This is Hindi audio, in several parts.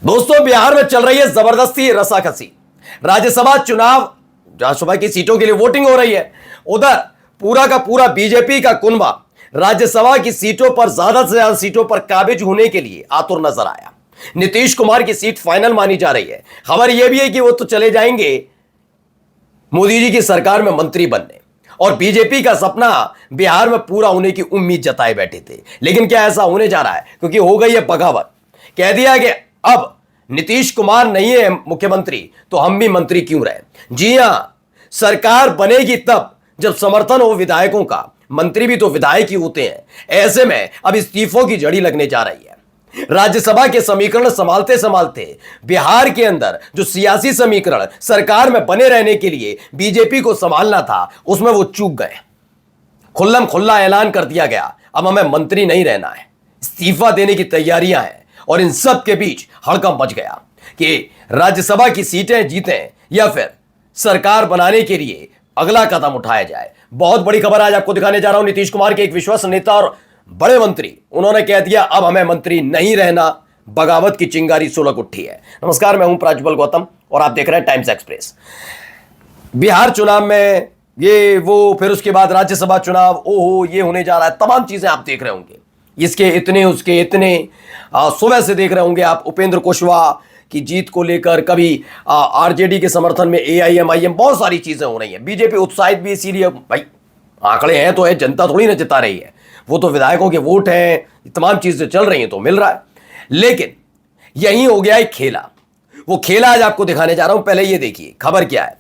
दोस्तों, बिहार में चल रही है जबरदस्ती रसाकसी। राज्यसभा चुनाव, राज्यसभा की सीटों के लिए वोटिंग हो रही है। उधर पूरा का पूरा बीजेपी का कुनबा राज्यसभा की सीटों पर, ज्यादा से ज्यादा सीटों पर काबिज होने के लिए आतुर नजर आया। नीतीश कुमार की सीट फाइनल मानी जा रही है। खबर यह भी है कि वो तो चले जाएंगे मोदी जी की सरकार में मंत्री बनने, और बीजेपी का सपना बिहार में पूरा होने की उम्मीद जताए बैठे थे। लेकिन क्या ऐसा होने जा रहा है? क्योंकि हो गई है बगावत। कह दिया कि अब नीतीश कुमार नहीं है मुख्यमंत्री तो हम भी मंत्री क्यों रहे। जी हां, सरकार बनेगी तब जब समर्थन हो विधायकों का। मंत्री भी तो विधायक ही होते हैं। ऐसे में अब इस्तीफों की जड़ी लगने जा रही है। राज्यसभा के समीकरण संभालते संभालते बिहार के अंदर जो सियासी समीकरण सरकार में बने रहने के लिए बीजेपी को संभालना था, उसमें वो चूक गए। खुल्लम खुल्ला ऐलान कर दिया गया, अब हमें मंत्री नहीं रहना है, इस्तीफा देने की तैयारियां हैं। और इन सब के बीच हड़कंप मच गया कि राज्यसभा की सीटें जीतें या फिर सरकार बनाने के लिए अगला कदम उठाया जाए। बहुत बड़ी खबर आज आपको दिखाने जा रहा हूं। नीतीश कुमार के एक विश्वस्त नेता और बड़े मंत्री, उन्होंने कह दिया अब हमें मंत्री नहीं रहना। बगावत की चिंगारी सुलग उठी है। नमस्कार, मैं हूं प्राज्वल गौतम और आप देख रहे हैं टाइम्स एक्सप्रेस। बिहार चुनाव में ये वो, फिर उसके बाद राज्यसभा चुनाव, ओहो ये होने जा रहा है। तमाम चीजें आप देख रहे होंगे, इसके इतने उसके इतने। सुबह से देख रहे होंगे आप उपेंद्र कुशवाहा की जीत को लेकर, कभी आरजेडी के समर्थन में एआईएमआईएम, बहुत सारी चीजें हो रही हैं। बीजेपी उत्साहित भी इसीलिए, भाई आंकड़े हैं तो है, जनता थोड़ी ना जिता रही है, वो तो विधायकों के वोट हैं, तमाम चीजें चल रही हैं तो मिल रहा है। लेकिन यही हो गया एक खेला। वो खेला आज आपको दिखाने जा रहा हूं। पहले ये देखिए खबर क्या है।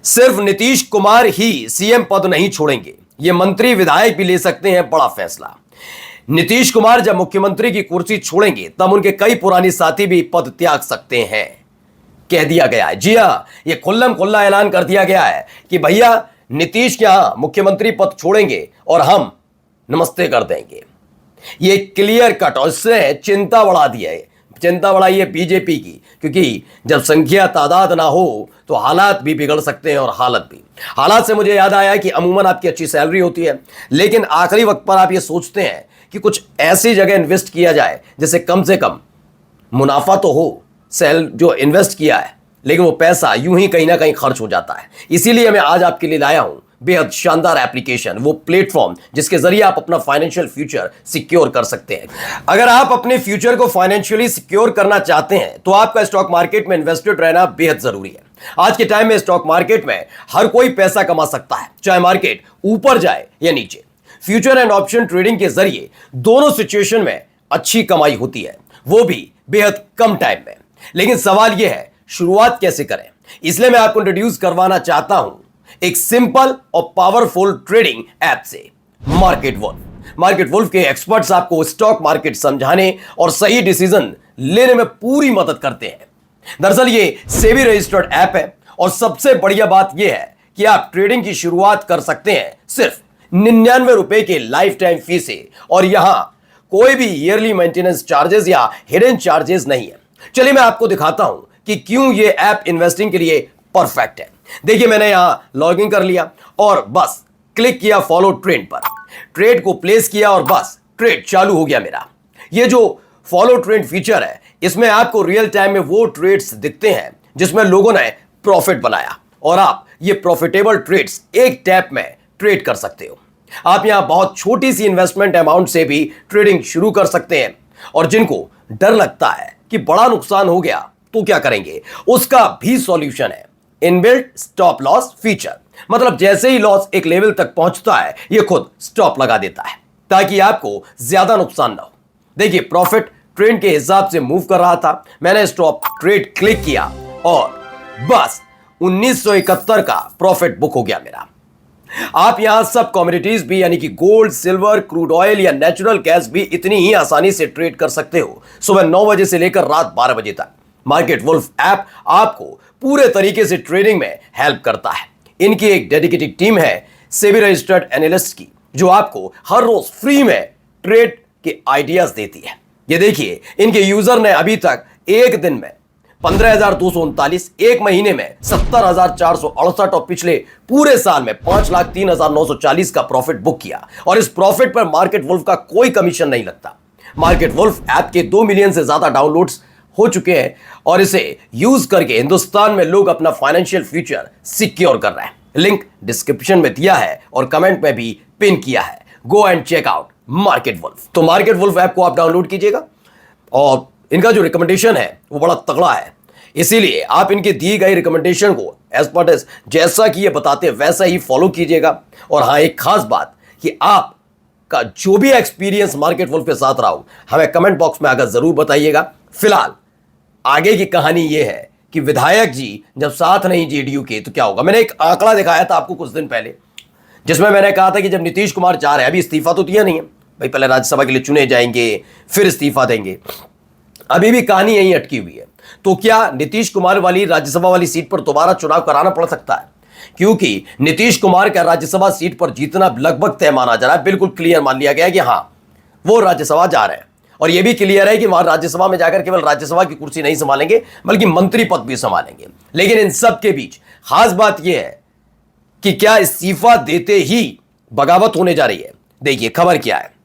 सिर्फ नीतीश कुमार ही सीएम पद नहीं छोड़ेंगे, ये मंत्री विधायक भी ले सकते हैं बड़ा फैसला। नीतीश कुमार जब मुख्यमंत्री की कुर्सी छोड़ेंगे तब उनके कई पुरानी साथी भी पद त्याग सकते हैं, कह दिया गया है। जी हां, ये खुल्लम खुल्ला ऐलान कर दिया गया है कि भैया नीतीश के यहां मुख्यमंत्री पद छोड़ेंगे और हम नमस्ते कर देंगे। ये क्लियर कट, और इससे चिंता बढ़ा दी है। चिंता बढ़ाई है बीजेपी की, क्योंकि जब संख्या तादाद ना हो तो हालात भी बिगड़ सकते हैं। और हालात से मुझे याद आया कि अमूमन आपकी अच्छी सैलरी होती है, लेकिन आखिरी वक्त पर आप ये सोचते हैं कि कुछ ऐसी जगह इन्वेस्ट किया जाए जिससे कम से कम मुनाफा तो हो। जो इन्वेस्ट किया है, लेकिन वो पैसा यूं ही कहीं ना कहीं खर्च हो जाता है। इसीलिए मैं आज आपके लिए लाया हूं बेहद शानदार एप्लीकेशन, वो प्लेटफॉर्म जिसके जरिए आप अपना फाइनेंशियल फ्यूचर सिक्योर कर सकते हैं। अगर आप अपने फ्यूचर को फाइनेंशियली सिक्योर करना चाहते हैं तो आपका स्टॉक मार्केट में इन्वेस्टेड रहना बेहद जरूरी है। आज के टाइम में स्टॉक मार्केट में हर कोई पैसा कमा सकता है, चाहे मार्केट ऊपर जाए या नीचे। फ्यूचर एंड ऑप्शन ट्रेडिंग के जरिए दोनों सिचुएशन में अच्छी कमाई होती है, वो भी बेहद कम टाइम में। लेकिन सवाल यह है, शुरुआत कैसे करें? इसलिए मैं आपको इंट्रोड्यूस करवाना चाहता हूं एक सिंपल और पावरफुल ट्रेडिंग ऐप से, मार्केट वुल्फ। मार्केट वुल्फ के एक्सपर्ट्स आपको स्टॉक मार्केट समझाने और सही डिसीजन लेने में पूरी मदद करते हैं। दरअसल ये सेबी रजिस्टर्ड ऐप है, और सबसे बढ़िया बात यह है कि आप ट्रेडिंग की शुरुआत कर सकते हैं सिर्फ 99 रुपए के लाइफ टाइम फी से, और यहां कोई भी ईयरली मेंटेनेंस चार्जेस या हिडन चार्जेस नहीं है। चलिए मैं आपको दिखाता हूं कि क्यों ये ऐप इन्वेस्टिंग के लिए परफेक्ट है। देखिए, मैंने यहां लॉग इन कर लिया और बस क्लिक किया फॉलो ट्रेंड पर, ट्रेड को प्लेस किया और बस ट्रेड चालू हो गया मेरा। ये जो फॉलो ट्रेंड फीचर है, इसमें आपको रियल टाइम में वो ट्रेड्स दिखते हैं जिसमें लोगों ने प्रॉफिट बनाया, और आप ये प्रॉफिटेबल ट्रेड्स एक टैप में ट्रेड कर सकते हो। आप यहां बहुत छोटी सी इन्वेस्टमेंट अमाउंट से भी ट्रेडिंग शुरू कर सकते हैं, और जिनको डर लगता है कि बड़ा नुकसान हो गया तो क्या करेंगे, उसका भी सॉल्यूशन है इनबिल्ट स्टॉप लॉस फीचर। मतलब जैसे ही लॉस एक लेवल तक पहुंचता है, ये खुद स्टॉप लगा देता है ताकि आपको ज्यादा नुकसान ना हो। देखिए, प्रॉफिट ट्रेंड के हिसाब से मूव कर रहा था, मैंने स्टॉप ट्रेड क्लिक किया और बस 1971 का प्रॉफिट बुक हो गया मेरा। आप यहां सब कमोडिटीज भी, यानी कि गोल्ड, सिल्वर, क्रूड ऑयल या नेचुरल गैस भी इतनी ही आसानी से ट्रेड कर सकते हो, सुबह 9 बजे से लेकर रात 12 बजे तक। मार्केट वुल्फ ऐप आपको पूरे तरीके से ट्रेडिंग में हेल्प करता है। इनकी एक डेडिकेटेड टीम है सेबी रजिस्टर्ड एनालिस्ट की, जो आपको हर रोज फ्री में ट्रेड के आइडियाज देती है। ये देखिए, इनके यूजर ने अभी तक एक दिन में 15,239, एक महीने में 70,468 और पिछले पूरे साल में 5,03,940 का प्रॉफिट बुक किया। और इस प्रॉफिट पर मार्केट वुल्फ का कोई कमीशन नहीं लगता। मार्केट वुल्फ ऐप के 2 मिलियन से ज्यादा डाउनलोड्स हो चुके हैं और इसे यूज करके हिंदुस्तान में लोग अपना फाइनेंशियल फ्यूचर सिक्योर कर रहे हैं। लिंक डिस्क्रिप्शन में दिया है और कमेंट में भी पिन किया है। Go and check out market wolf. तो मार्केट वुल्फ ऐप को आप डाउनलोड कीजिएगा और इनका जो रिकमेंडेशन है वो बड़ा तगड़ा है, इसीलिए आप इनके दी गई रिकमेंडेशन को एज पर एज जैसा कि ये बताते हैं वैसा ही फॉलो कीजिएगा। और हाँ, एक खास बात कि आपका जो भी एक्सपीरियंस मार्केट वुल्फ के साथ रहा हो हमें कमेंट बॉक्स में आकर जरूर बताइएगा। फिलहाल आगे की कहानी ये है कि विधायक जी जब साथ नहीं जेडीयू के तो क्या होगा। मैंने एक आंकड़ा दिखाया था आपको कुछ दिन पहले, जिसमें मैंने कहा था कि जब नीतीश कुमार जा रहे हैं, अभी इस्तीफा तो दिया नहीं है भाई, पहले राज्यसभा के लिए चुने जाएंगे फिर इस्तीफा देंगे, अभी भी कहानी यहीं अटकी हुई है। तो क्या नीतीश कुमार वाली राज्यसभा वाली सीट पर दोबारा चुनाव कराना पड़ सकता है? क्योंकि नीतीश कुमार का राज्यसभा सीट पर जीतना लगभग तय माना जा रहा है, बिल्कुल क्लियर मान लिया गया है कि हां वो राज्यसभा जा रहे हैं। और यह भी क्लियर है कि वहां राज्यसभा में जाकर केवल राज्यसभा की कुर्सी नहीं संभालेंगे बल्कि मंत्री पद भी संभालेंगे। लेकिन इन सब के बीच खास बात यह है कि क्या इस्तीफा देते ही बगावत होने जा रही है। देखिए खबर क्या है।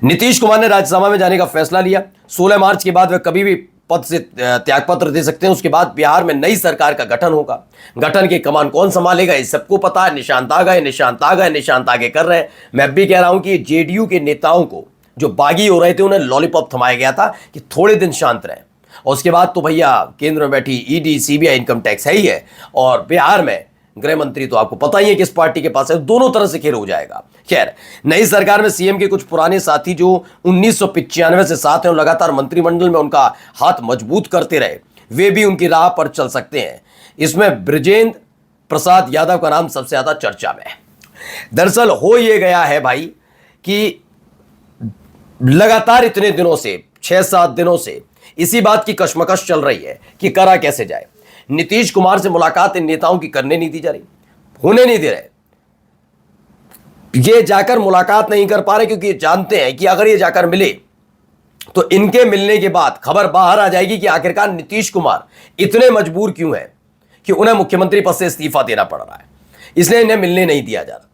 नीतीश कुमार ने राज्यसभा में जाने का फैसला लिया। 16 मार्च के बाद वे कभी भी पद से त्यागपत्र दे सकते हैं। उसके बाद बिहार में नई सरकार का गठन होगा। गठन की कमान कौन संभालेगा ये सबको पता है। निशांत आ गए, निशांत आ गए, निशांत आगे कर रहे हैं। मैं भी कह रहा हूं कि जेडीयू के नेताओं को जो बागी हो रहे थे उन्हें लॉलीपॉप थमाया गया था कि थोड़े दिन शांत रहे। और उसके बाद तो भैया केंद्र में बैठी ईडी, सीबीआई, इनकम टैक्स है ही है, और बिहार में गृह मंत्री तो आपको पता ही है किस पार्टी के पास है। दोनों तरह से खेल हो जाएगा। खैर, नई सरकार में सीएम के कुछ पुराने साथी जो 1995 से साथ हैं और लगातार मंत्रिमंडल में उनका हाथ मजबूत करते रहे, वे भी उनकी राह पर चल सकते हैं। इसमें बृजेंद्र प्रसाद यादव का नाम सबसे ज्यादा चर्चा में है। दरअसल हो यह गया है भाई कि लगातार इतने दिनों से 6-7 दिनों से इसी बात की कशमकश चल रही है कि करा कैसे जाए। नीतीश कुमार से मुलाकात इन नेताओं की करने नहीं दी जा रही, होने नहीं दे रहे। ये जाकर मुलाकात नहीं कर पा रहे क्योंकि ये जानते हैं कि अगर ये जाकर मिले तो इनके मिलने के बाद खबर बाहर आ जाएगी कि आखिरकार नीतीश कुमार इतने मजबूर क्यों हैं कि उन्हें मुख्यमंत्री पद से इस्तीफा देना पड़ रहा है, इसलिए इन्हें मिलने नहीं दिया जा रहा।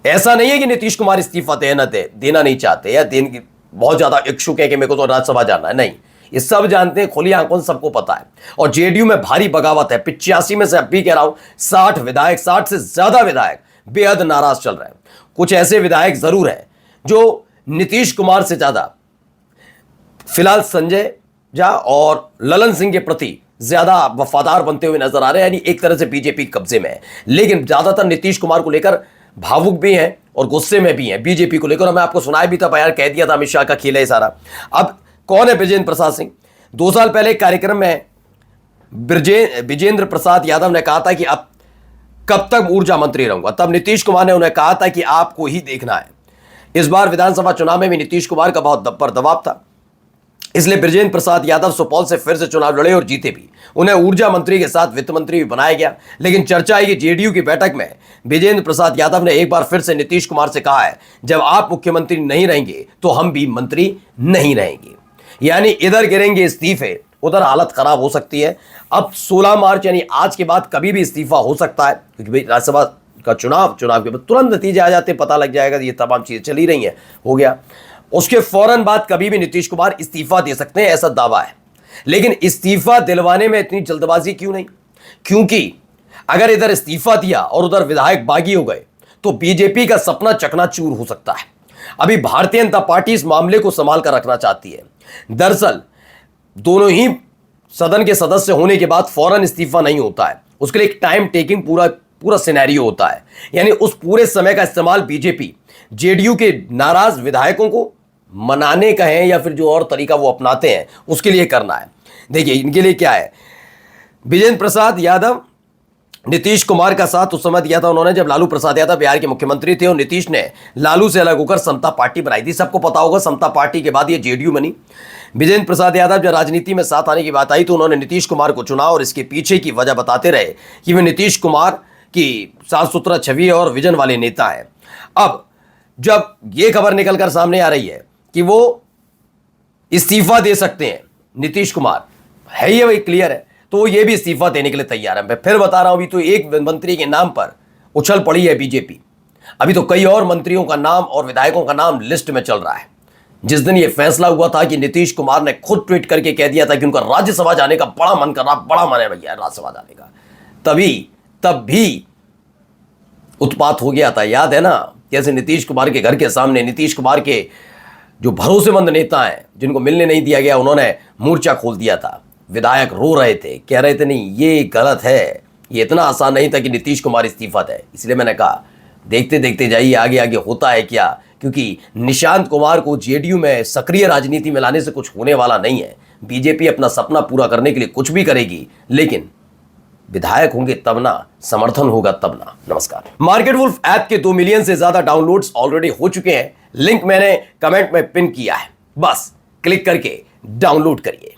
ऐसा नहीं है कि नीतीश कुमार इस्तीफा देना नहीं चाहते या देने की बहुत ज्यादा इच्छुक है कि मेरे को तो राज्यसभा जाना है, नहीं। ये सब जानते हैं, खुली आंखों से सबको पता है। और जेडीयू में भारी बगावत है। 85 में से अब भी कह रहा हूं 60 विधायक, 60 से ज्यादा विधायक बेहद नाराज चल रहे हैं। कुछ ऐसे विधायक जरूर हैं जो नीतीश कुमार से ज्यादा फिलहाल संजय झा और ललन सिंह के प्रति ज्यादा वफादार बनते हुए नजर आ रहे हैं, यानी एक तरह से बीजेपी कब्जे में है। लेकिन ज्यादातर नीतीश कुमार को लेकर भावुक भी हैं और गुस्से में भी हैं बीजेपी को लेकर। मैं आपको सुनाया भी था, बयान कह दिया था, अमित शाह का खेल है सारा। अब कौन है बृजेंद्र प्रसाद सिंह? 2 साल पहले एक कार्यक्रम में बृजेंद्र प्रसाद यादव ने कहा था कि अब कब तक ऊर्जा मंत्री रहूंगा। तब नीतीश कुमार ने उन्हें कहा था कि आपको ही देखना है। इस बार विधानसभा चुनाव में भी नीतीश कुमार का बहुत पर दबाव था, इसलिए बृजेंद्र प्रसाद यादव सुपौल से फिर से चुनाव लड़े और जीते भी। उन्हें ऊर्जा मंत्री के साथ वित्त मंत्री भी बनाया गया। लेकिन चर्चा है कि जेडीयू की बैठक में बृजेंद्र प्रसाद यादव ने एक बार फिर से नीतीश कुमार से कहा है, जब आप मुख्यमंत्री नहीं रहेंगे तो हम भी मंत्री नहीं रहेंगे। यानी इधर गिरेंगे इस्तीफे, उधर हालत खराब हो सकती है। अब 16 मार्च यानी आज के बाद कभी भी इस्तीफा हो सकता है, क्योंकि राज्यसभा का चुनाव के बाद तुरंत नतीजे आ जाते, पता लग जाएगा ये तमाम चीजें चली रही हैं, हो गया। उसके फौरन बाद कभी भी नीतीश कुमार इस्तीफा दे सकते हैं, ऐसा दावा है। लेकिन इस्तीफा दिलवाने में इतनी जल्दबाजी क्यों नहीं? क्योंकि अगर इधर इस्तीफा दिया और उधर विधायक बागी हो गए तो बीजेपी का सपना चकनाचूर हो सकता है। अभी भारतीय जनता पार्टी इस मामले को संभाल कर रखना चाहती है। दरअसल दोनों ही सदन के सदस्य होने के बाद फौरन इस्तीफा नहीं होता है, उसके लिए एक टाइम टेकिंग पूरा सिनेरियो होता है। यानी उस पूरे समय का इस्तेमाल बीजेपी जेडीयू के नाराज विधायकों को मनाने का है या फिर जो और तरीका वो अपनाते हैं उसके लिए करना है। देखिए इनके लिए क्या है, बृजेंद्र प्रसाद यादव नीतीश कुमार का साथ उस समय दिया था उन्होंने जब लालू प्रसाद यादव बिहार के मुख्यमंत्री थे और नीतीश ने लालू से अलग होकर समता पार्टी बनाई थी। सबको पता होगा समता पार्टी के बाद ये जेडीयू बनी। बृजेंद्र प्रसाद यादव जब राजनीति में साथ आने की बात आई तो उन्होंने नीतीश कुमार को चुना और इसके पीछे की वजह बताते रहे कि वे नीतीश कुमार की साफ सुथरा छवि और विजन वाले नेता है। अब जब ये खबर निकलकर सामने आ रही है कि वो इस्तीफा दे सकते हैं, नीतीश कुमार है ये वही क्लियर है, तो ये भी इस्तीफा देने के लिए तैयार है। मैं फिर बता रहा हूं, अभी तो एक मंत्री के नाम पर उछल पड़ी है बीजेपी, अभी तो कई और मंत्रियों का नाम और विधायकों का नाम लिस्ट में चल रहा है। जिस दिन यह फैसला हुआ था कि नीतीश कुमार ने खुद ट्वीट करके कह दिया था कि उनका राज्यसभा जाने का बड़ा मन कर रहा, बड़ा मन है भैया राज्यसभा जाने का, तब भी उत्पात हो गया था। याद है ना कैसे नीतीश कुमार के घर के सामने नीतीश कुमार के जो भरोसेमंद नेता हैं जिनको मिलने नहीं दिया गया, उन्होंने मोर्चा खोल दिया था। विधायक रो रहे थे, कह रहे थे नहीं ये गलत है, ये इतना आसान नहीं था कि नीतीश कुमार इस्तीफा दे। इसलिए मैंने कहा देखते देखते जाइए आगे आगे होता है क्या, क्योंकि निशांत कुमार को जेडीयू में सक्रिय राजनीति में लाने से कुछ होने वाला नहीं है। बीजेपी अपना सपना पूरा करने के लिए कुछ भी करेगी, लेकिन विधायक होंगे तब ना, समर्थन होगा तब ना। नमस्कार। मार्केट वुल्फ ऐप के 2 मिलियन से ज्यादा डाउनलोड्स ऑलरेडी हो चुके हैं। लिंक मैंने कमेंट में पिन किया है, बस क्लिक करके डाउनलोड करिए।